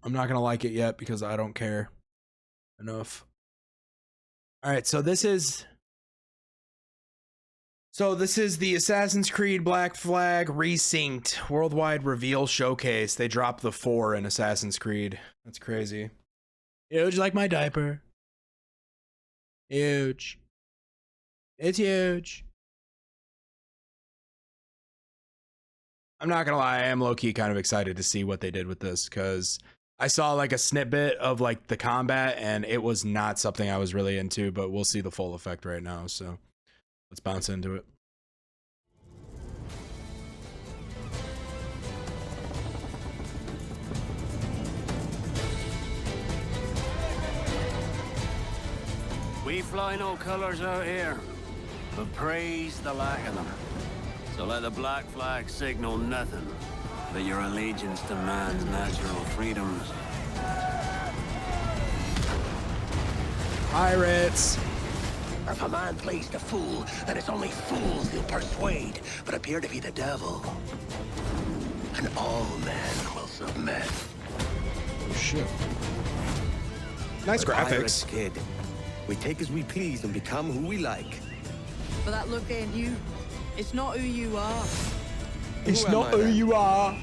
I'm not gonna like it yet because I don't care enough. All right, so this is the Assassin's Creed Black Flag Resynced Worldwide Reveal Showcase. They dropped the 4 in Assassin's Creed. That's crazy. Huge like my diaper. Huge. It's huge. I'm not gonna lie, I am low-key kind of excited to see what they did with this, because I saw like a snippet of like the combat and it was not something I was really into, but we'll see the full effect right now, so let's bounce into it. We fly no colors out here, but praise the lack of them. So let the black flag signal nothing but your allegiance to man's natural freedoms. Pirates! If a man plays the fool, then it's only fools he'll persuade, but appear to be the devil. And all men will submit. Oh shit. Nice graphics. Pirates, kid. We take as we please and become who we like. But that look ain't you. It's not who you are. It's not who you are.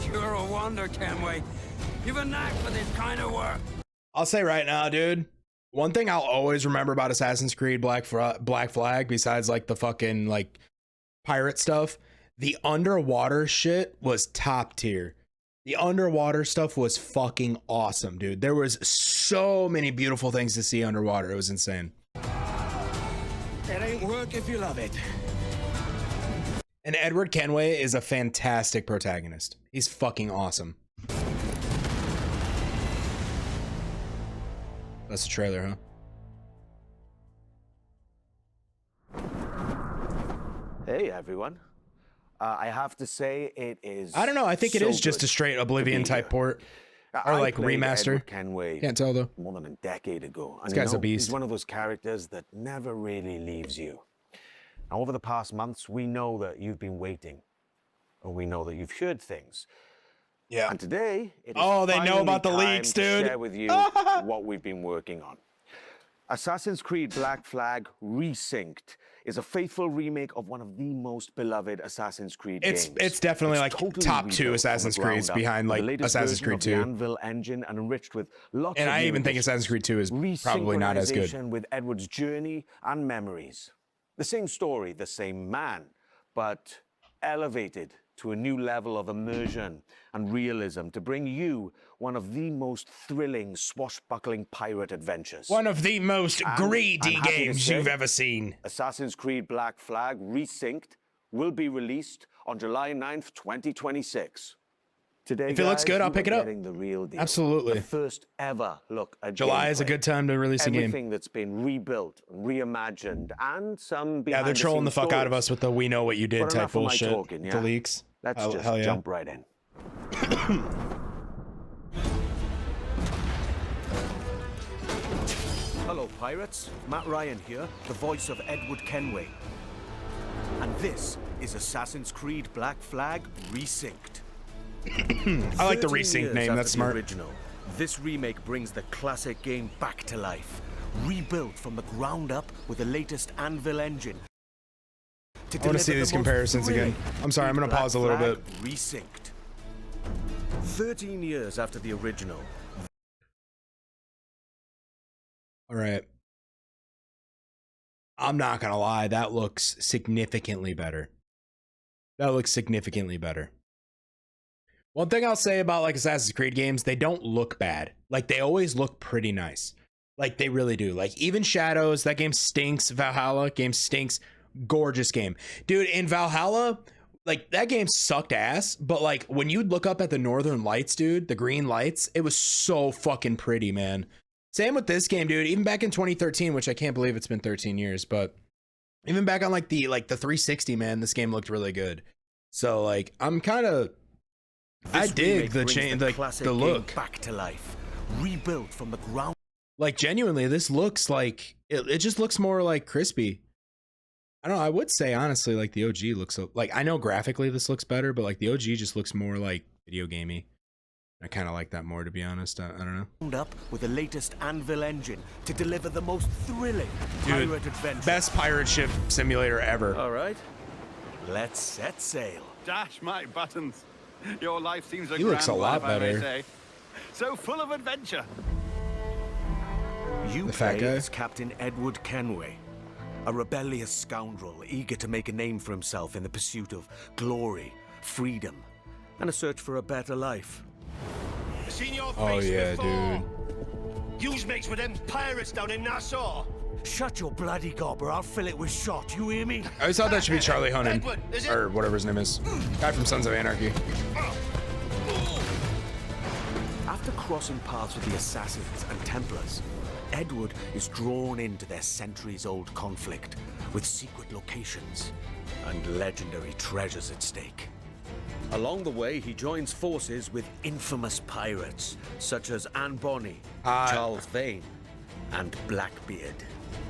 You're a wonder, Kenway. You've a knack for this kind of work. I'll say right now, dude, one thing I'll always remember about Assassin's Creed Black Flag, besides like the fucking like pirate stuff, the underwater shit was top tier. The underwater stuff was fucking awesome, dude. There was so many beautiful things to see underwater. It was insane. It ain't work if you love it. And Edward Kenway is a fantastic protagonist. He's fucking awesome. That's the trailer, huh? Hey, everyone. I have to say it is. I don't know. I think it so is just a straight Oblivion type port. Or like remaster. Kenway Can't tell though. more than a decade ago. And This guy's a beast. He's one of those characters that never really leaves you. Now, over the past months, we know that you've been waiting. Or we know that you've heard things. Yeah. And today, it is Oh, they know finally about the time leaks, to dude. share with you what we've been working on. Assassin's Creed Black Flag Resynced is a faithful remake of one of the most beloved Assassin's Creed games. It's definitely like totally top 2 rebuilt Assassin's from the Creeds ground up, behind with like the latest Assassin's version Creed of 2. the Anvil engine and enriched with lots And of I new even think additions. Assassin's Creed 2 is probably not as good. Resynchronization with Edward's journey and memories. The same story, the same man, but elevated to a new level of immersion and realism to bring you one of the most thrilling swashbuckling pirate adventures. One of the most greedy I'm happy to games say you've ever seen. Assassin's Creed Black Flag Resynced will be released on July 9th, 2026. Today, If it looks good, I'll pick it up. The real deal. Absolutely. The first ever look at July is a gameplay. good time to release a game. Everything that's been rebuilt, reimagined, and some Yeah, they're trolling the fuck out of us with the "we know what you did" But type enough of my bullshit. talking, The yeah? leaks. Let's Hell- just hell yeah. jump right in. Hello, pirates. Matt Ryan here, the voice of Edward Kenway. And this is Assassin's Creed Black Flag Resynced. I like the 13 Resync years name. after That's the smart. Original, this remake brings the classic game back to life, rebuilt from the ground up with the latest Anvil engine. I want to see these comparisons again. I'm sorry, I'm going to pause a little bit. Resynced. 13 years after the original. All right. I'm not going to lie. That looks significantly better. That looks significantly better. One thing I'll say about like Assassin's Creed games, they don't look bad. Like they always look pretty nice. Like they really do. Like even Shadows, that game stinks. Valhalla game stinks. Gorgeous game. Dude, in Valhalla, like that game sucked ass, but like when you'd look up at the northern lights, dude, the green lights, it was so fucking pretty, man. Same with this game, dude. Even back in 2013, which I can't believe it's been 13 years, but even back on like the 360, man, this game looked really good. So like I'm kind of I dig the change, like the look. Back to life, rebuilt from the ground. Like genuinely, this looks like it just looks more like crispy. I don't know. I would say honestly, like the OG looks like I know graphically this looks better, but like the OG just looks more like video gamey. I kind of like that more, to be honest. I don't know. Up with the latest Anvil engine to deliver the most thrilling Dude, pirate adventure. Best pirate ship simulator ever. All right, let's set sail. Dash my buttons. Your life seems a He looks a grand lot one, if I may better. say. So full of adventure. You The fat play guy? as Captain Edward Kenway, a rebellious scoundrel eager to make a name for himself in the pursuit of glory, freedom, and a search for a better life. Seen your face Oh yeah, before. dude. Yous mates with them pirates down in Nassau. Shut your bloody gob or I'll fill it with shot, you hear me? I always thought that should be Charlie Hunnam, Edward, is it? or whatever his name is. Guy from Sons of Anarchy. After crossing paths with the Assassins and Templars, Edward is drawn into their centuries-old conflict with secret locations and legendary treasures at stake. Along the way, he joins forces with infamous pirates such as Anne Bonny, Charles Vane, and Blackbeard.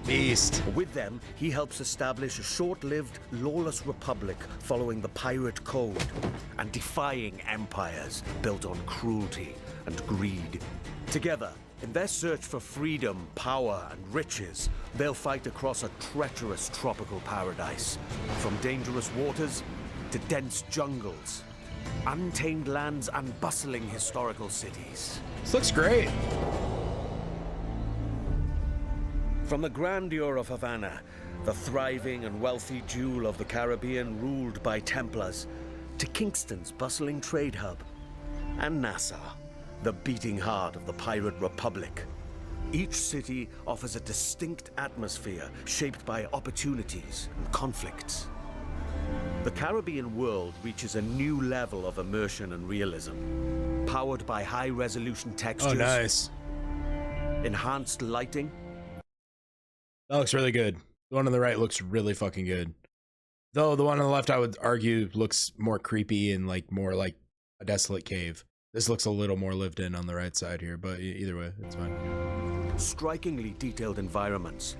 Beast. With them, he helps establish a short-lived, lawless republic following the pirate code and defying empires built on cruelty and greed. Together, in their search for freedom, power, and riches, they'll fight across a treacherous tropical paradise, from dangerous waters to dense jungles, untamed lands, and bustling historical cities. This looks great. From the grandeur of Havana, the thriving and wealthy jewel of the Caribbean ruled by Templars, to Kingston's bustling trade hub, and Nassau, the beating heart of the pirate republic. Each city offers a distinct atmosphere shaped by opportunities and conflicts. The Caribbean world reaches a new level of immersion and realism, powered by high-resolution textures, Oh, nice. enhanced lighting, That looks really good. The one on the right looks really fucking good. Though the one on the left, I would argue, looks more creepy and like more like a desolate cave. This looks a little more lived in on the right side here, but either way, it's fine. strikingly detailed environments,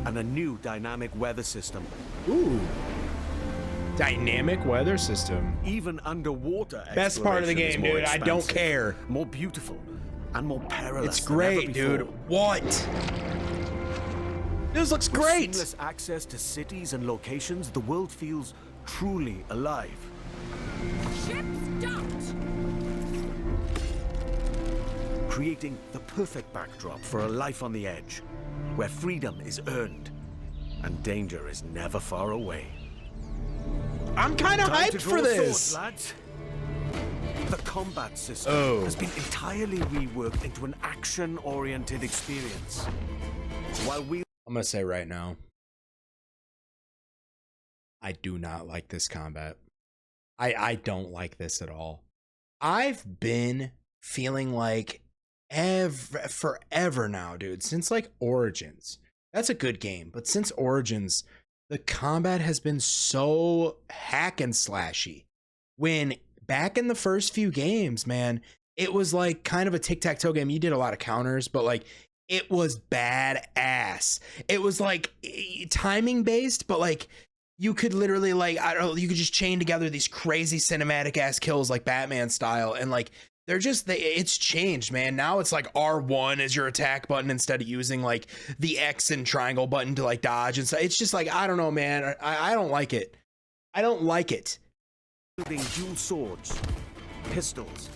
and a new dynamic weather system. Ooh. Dynamic weather system. Even underwater Best part of the exploration is game, more dude. I don't expansive, care. More beautiful and more perilous. It's than ever great, dude. before. What? This looks With great. seamless access to cities and locations, the world feels truly alive. Ship's docked. Creating the perfect backdrop for a life on the edge, where freedom is earned and danger is never far away. I'm kind of Time to hyped draw for this. swords, lads. The combat system Oh. has been entirely reworked into an action-oriented experience. While we I'm gonna say right now, I do not like this combat. I don't like this at all. I've been feeling like forever now, dude, since like Origins. That's a good game, but since Origins, the combat has been so hack and slashy. When back in the first few games, man, it was like kind of a tic-tac-toe game. You did a lot of counters, but like it was badass. It was like timing based, but like you could literally like, I don't know, you could just chain together these crazy cinematic ass kills like Batman style. And like, it's changed, man. Now it's like R1 is your attack button instead of using like the X and triangle button to like dodge and stuff. It's just like, I don't know, man. I don't like it. I don't like it. wielding dual swords, pistols,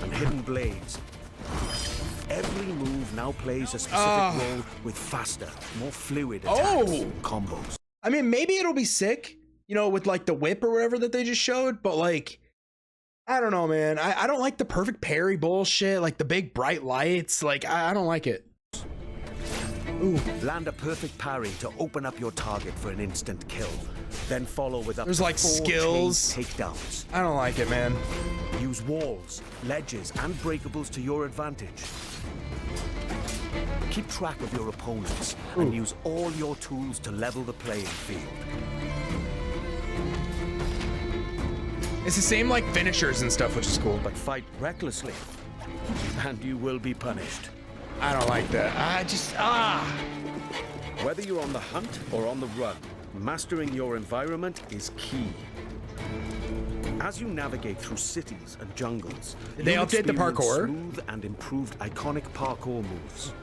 and hidden blades. Every move now plays a specific role with faster, more fluid attacks and combos. I mean, maybe it'll be sick, you know, with like the whip or whatever that they just showed, but like, I don't know, man. I don't like the perfect parry bullshit, like the big bright lights. Like, I don't like it. Ooh. Land a perfect parry to open up your target for an instant kill. Then follow with up There's to like 4 skills. chain takedowns. I don't like it, man. Use walls, ledges, and breakables to your advantage. Keep track of your opponents and use all your tools to level the playing field. It's the same like finishers and stuff, which is cool. But fight recklessly, and you will be punished. I don't like that. Whether you're on the hunt or on the run, mastering your environment is key. As you navigate through cities and jungles, Did they you'll update the experience parkour? smooth and improved iconic parkour moves.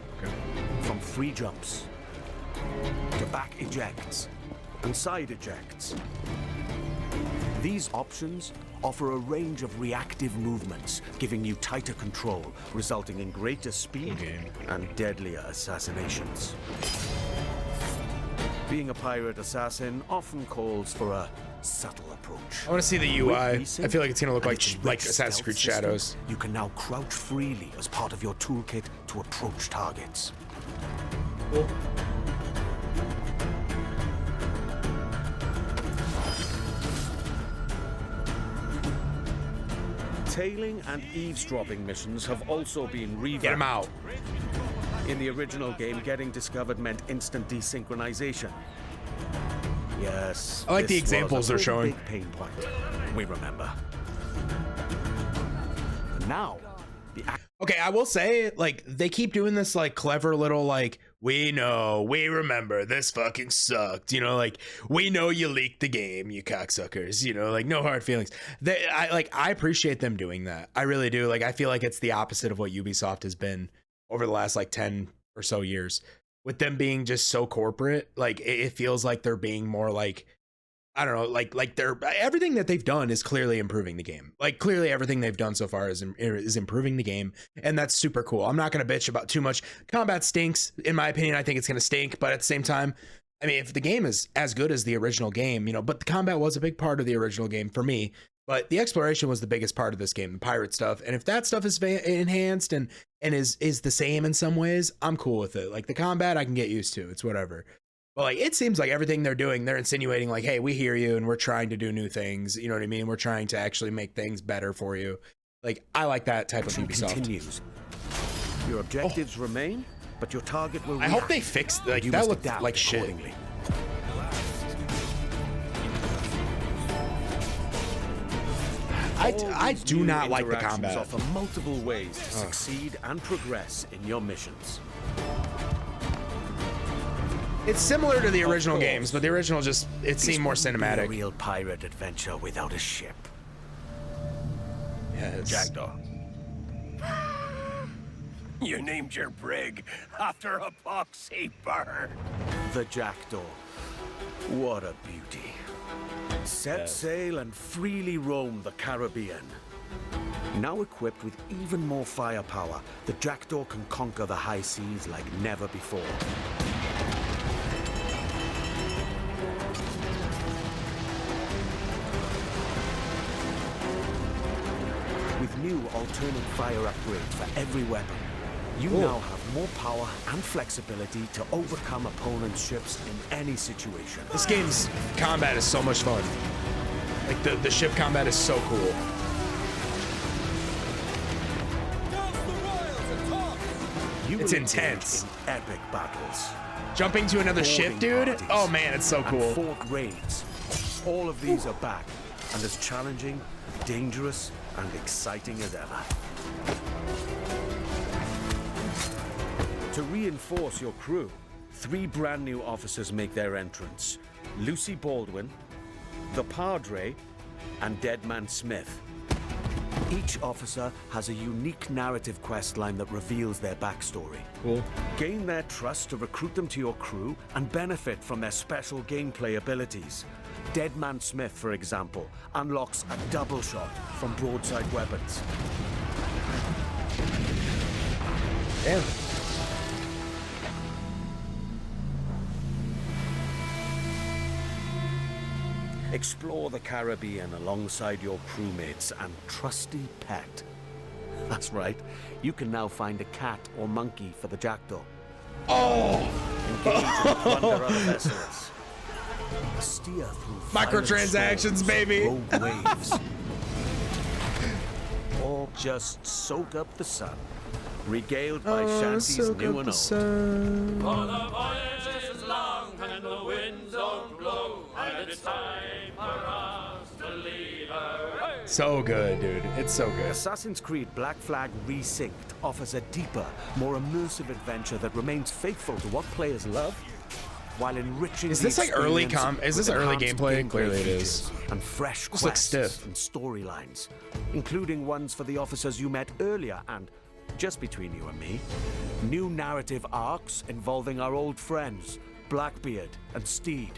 From free jumps to back ejects and side ejects. These options offer a range of reactive movements, giving you tighter control, resulting in greater speed and deadlier assassinations. Being a pirate assassin often calls for a subtle approach. I want to see the UI. I Resynced feel like it's gonna look and like its like rich Assassin's stealth Creed system, Shadows. You can now crouch freely as part of your toolkit to approach targets. Tailing and eavesdropping missions have also been revamped. Get him out. In the original game, getting discovered meant instant desynchronization. Yes. I like the this was a examples they're pretty showing. big pain point. We remember. Now, the Okay, I will say, like, they keep doing this, like, clever little, like, we know, we remember, this fucking sucked, you know, like, we know you leaked the game, you cocksuckers, you know, like, no hard feelings. I appreciate them doing that. I really do. Like, I feel like it's the opposite of what Ubisoft has been over the last, like, 10 or so years. With them being just so corporate, like, it feels like they're being more, like, I don't know, like they're everything that they've done is clearly improving the game. Like clearly everything they've done so far is improving the game, and that's super cool. I'm not gonna bitch about too much. Combat stinks, in my opinion. I think it's gonna stink, but at the same time, I mean, if the game is as good as the original game, you know, but the combat was a big part of the original game for me. But the exploration was the biggest part of this game, the pirate stuff. And if that stuff is enhanced and is the same in some ways, I'm cool with it. Like the combat, I can get used to. It's whatever. But like, it seems like everything they're doing, they're insinuating like, hey, we hear you and we're trying to do new things. You know what I mean? We're trying to actually make things better for you. Like, I like that type of Ubisoft. continues. Your objectives remain, but your target will I hope they fix, like, You that must looked adapt like shit. accordingly. I do not like the Interactions combat. offer multiple ways to succeed and progress in your missions. It's similar to the original course. games, but the original just, it seemed more This wouldn't be cinematic. a real pirate adventure without a ship. Yes. Jackdaw. You named your brig after a poxy bird. The Jackdaw. What a beauty. Set sail and freely roam the Caribbean. Now equipped with even more firepower, the Jackdaw can conquer the high seas like never before. With new alternate fire upgrades for every weapon, you now have more power and flexibility to overcome opponents' ships in any situation. This game's combat is so much fun. Like, the ship combat is so cool. You It's will intense. engage in epic battles. Jumping to another ship, boarding dude? parties, Oh man, it's so and cool. fort raids. All of these are back and as challenging, dangerous, and exciting as ever. To reinforce your crew, 3 brand new officers make their entrance. Lucy Baldwin, the Padre, and Deadman Smith. Each officer has a unique narrative questline that reveals their backstory. Cool. Gain their trust to recruit them to your crew and benefit from their special gameplay abilities. Deadman Smith, for example, unlocks a double shot from broadside weapons. Damn. Explore the Caribbean alongside your crewmates and trusty pet. That's right, you can now find a cat or monkey for the Jackdaw. Oh! Engage and plunder other vessels. Steer through Microtransactions, violent baby. storms and rogue waves. Or just soak up the sun, regaled by Shanty's new and old. So good, dude. It's so good. Assassin's Creed Black Flag Resynced offers a deeper, more immersive adventure that remains faithful to what players love while enriching. Is this like early is this early gameplay? Clearly it features is. And fresh Looks like quests stiff. and storylines, including ones for the officers you met earlier and, just between you and me, new narrative arcs involving our old friends, Blackbeard and Steed.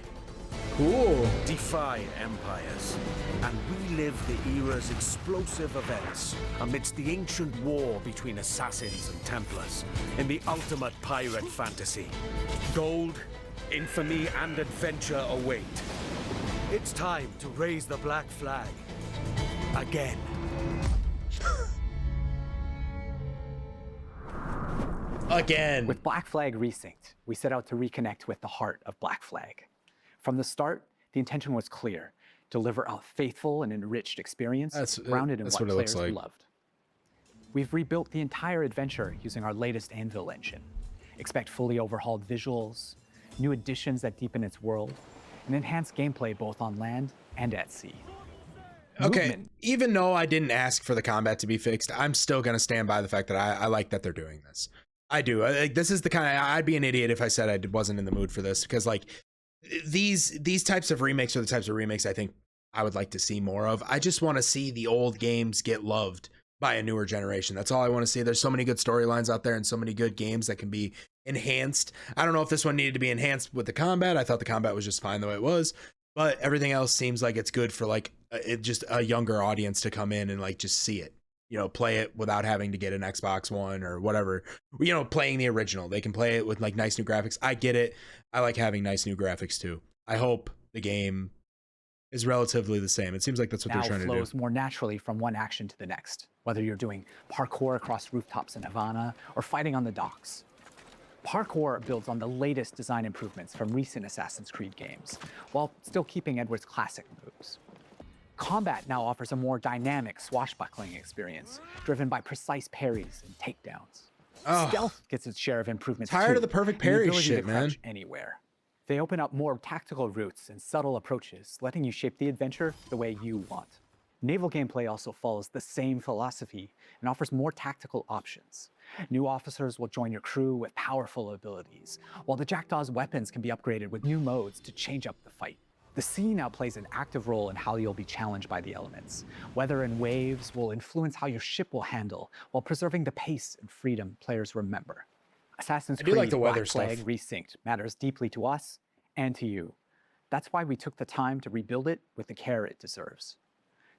Cool. Defy empires and relive the era's explosive events amidst the ancient war between assassins and Templars in the ultimate pirate fantasy. Gold, infamy, and adventure await. It's time to raise the black flag again. Again. With Black Flag Resynced, we set out to reconnect with the heart of Black Flag. From the start, the intention was clear: deliver a faithful and enriched experience grounded in what players loved. We've rebuilt the entire adventure using our latest Anvil engine. Expect fully overhauled visuals, new additions that deepen its world, and enhanced gameplay both on land and at sea. Okay, Movement. even though I didn't ask for the combat to be fixed, I'm still gonna stand by the fact that I like that they're doing this. I do. Like, this is the kind of, I'd be an idiot if I said I wasn't in the mood for this, because like these types of remakes are the types of remakes I think I would like to see more of. I just want to see the old games get loved by a newer generation. That's all I want to see. There's so many good storylines out there and so many good games that can be enhanced. I don't know if this one needed to be enhanced with the combat. I thought the combat was just fine the way it was, but everything else seems like it's good for like just a younger audience to come in and like just see it, you know, play it without having to get an Xbox One or whatever, you know, playing the original. They can play it with like nice new graphics. I get it. I like having nice new graphics too. I hope the game is relatively the same. It seems like that's what they're trying to do. Now flows more naturally from one action to the next, whether you're doing parkour across rooftops in Havana or fighting on the docks. Parkour builds on the latest design improvements from recent Assassin's Creed games, while still keeping Edward's classic moves. Combat now offers a more dynamic, swashbuckling experience, driven by precise parries and takedowns. Oh, Stealth gets its share of improvements tired too, of the perfect and parry ability shit, to crouch man. anywhere. They open up more tactical routes and subtle approaches, letting you shape the adventure the way you want. Naval gameplay also follows the same philosophy and offers more tactical options. New officers will join your crew with powerful abilities, while the Jackdaw's weapons can be upgraded with new modes to change up the fight. The sea now plays an active role in how you'll be challenged by the elements. Weather and waves will influence how your ship will handle, while preserving the pace and freedom players remember. Assassin's Creed like the weather Black Flag stuff. Resynced matters deeply to us and to you. That's why we took the time to rebuild it with the care it deserves.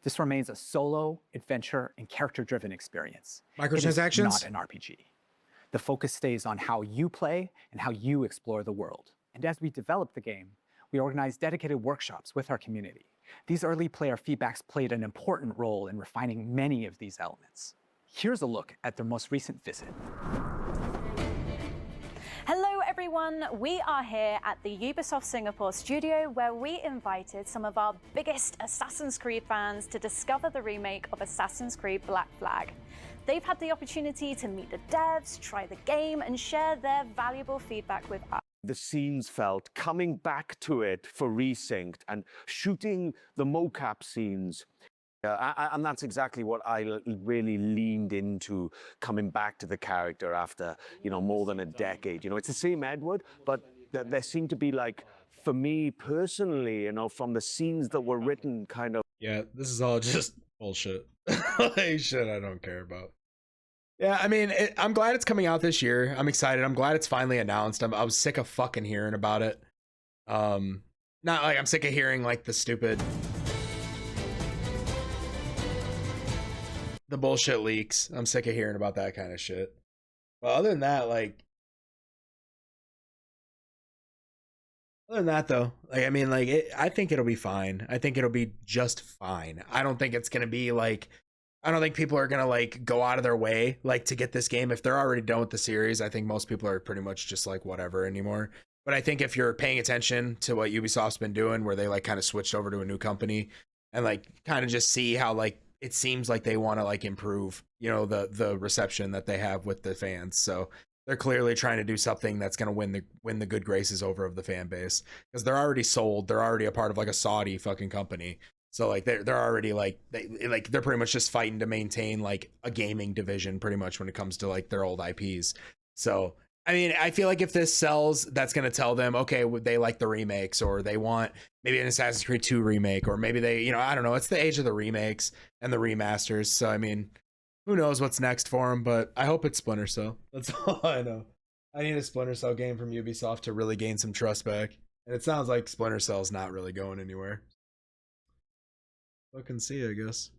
This remains a solo, adventure, and character-driven experience. Microtransactions? It is not an RPG. The focus stays on how you play and how you explore the world. And as we develop the game, we organize dedicated workshops with our community. These early player feedbacks played an important role in refining many of these elements. Here's a look at their most recent visit. Hello everyone, we are here at the Ubisoft Singapore studio where we invited some of our biggest Assassin's Creed fans to discover the remake of Assassin's Creed Black Flag. They've had the opportunity to meet the devs, try the game, and share their valuable feedback with us. The scenes felt coming back to it for Resynced and shooting the mocap scenes. And that's exactly what I really leaned into, coming back to the character after, you know, more than a decade. You know, it's the same Edward, but there seemed to be, like, for me personally, you know, from the scenes that were written kind of. Yeah, this is all just bullshit. Like, shit I don't care about. Yeah, I mean, I'm glad it's coming out this year. I'm excited. I'm glad it's finally announced. I was sick of fucking hearing about it. Not like I'm sick of hearing like the bullshit leaks. I'm sick of hearing about that kind of shit. But other than that, though, like, I mean, like, I think it'll be fine. I think it'll be just fine. I don't think it's gonna be like, I don't think people are gonna like go out of their way like to get this game. If they're already done with the series, I think most people are pretty much just like whatever anymore. But I think if you're paying attention to what Ubisoft's been doing, where they like kind of switched over to a new company and like kind of just see how like it seems like they want to like improve, you know, the reception that they have with the fans. So they're clearly trying to do something that's going to win the good graces over of the fan base, because they're already sold. They're already a part of like a Saudi fucking company. So like they're already like they're pretty much just fighting to maintain like a gaming division pretty much when it comes to like their old IPs. So I mean, I feel like if this sells, that's going to tell them, okay, they like the remakes, or they want maybe an Assassin's Creed 2 remake, or maybe they, you know, I don't know. It's the age of the remakes and the remasters. So, I mean, who knows what's next for them, but I hope it's Splinter Cell. That's all I know. I need a Splinter Cell game from Ubisoft to really gain some trust back. And it sounds like Splinter Cell's not really going anywhere. Look and see, I guess.